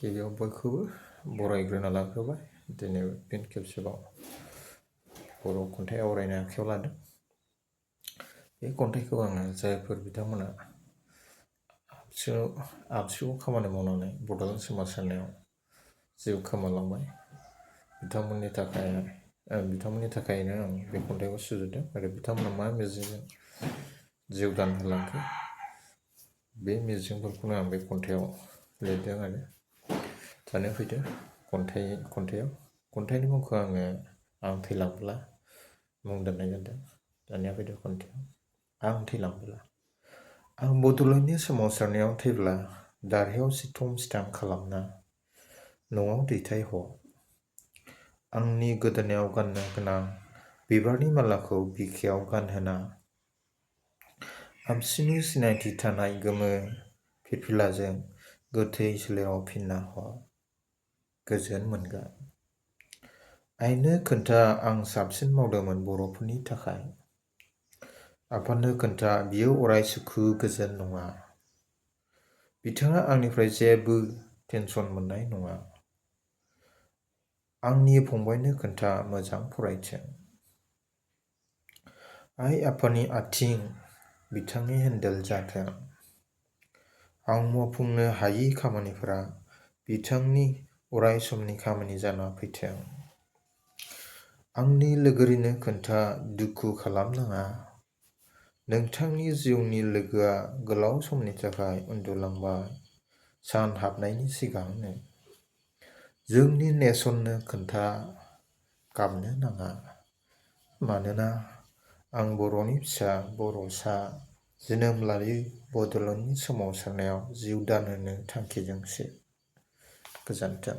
गिबियाव बयखौबो बरायग्रोना लाग्रोबाय। दिनै फिन खेबसेबाव बर' खन्थाइ आवरायनो आखायाव लादों। बे खन्थाइखौ आङो जायफोर बिथांमोना आबसुआव खामानि मावनानै बड'लेण्ड सोमावसारनायाव जिउ खोमालांबाय बिथांमोननि थाखायनो आं बे खन्थाइखौ सुजुदों आरो बिथांमोना मा मिजिंजों जिउ दान होलांखो बे मिजिंफोरखौनो आं बे खन्थाइयाव लिरदों आरो दानिया फैदो खन्थाइनि मुंखौ आं थैलांब्ला मुं दोननाय जादों। दानिया फैदो खन्थाइयाव आं थैलांब्ला। आं बड'लेण्डनि सोमावसारनायाव थैब्ला दारहायाव सिथम सिथाम खालामना न'आव दैथायहर। आंनि गोदोनायाव गाननो गोनां बिबारनि मालाखौ बिखायाव गानहोना आबसुनि सिनायथि थानाय गोमो फिरफिलाजों गोथै सोलेराव फिन्ना हर। गोजोन मोनगोन। आइनो खोन्था आं साबसिन मावदोंमोन बर'फोरनि थाखाय। आफानो खोन्था बियो अराय सुखु गोजोन नङा। बिथाङा आंनिफ्राय जेबो टेनसन मोननाय नङा। आंनि फंबायनो खोन्था मोजां फरायथों। आइ आफानि आथिं बिथांनि हेन्देल जाथों। आं मावफुंनो हायि खामानिफोरा बिथांनि अराय समनि खामानि जाना फैथों। आंनि लोगोरिनो खोन्था दुखु खालामनाङा। नोंथांनि जिउनि लोगोआ गोलाव समनि थाखाय उन्दुलांबाय सान हाबनायनि सिगांनो। जोंनि नेसननो खोन्था गाबनो नाङा। मानोना आं बर'नि फिसा बर'सा जोनोम लायै बड'लेण्डनि सोमावसारनायाव जिउ दान होनो थांखिजोंसो। गोजोन्थों।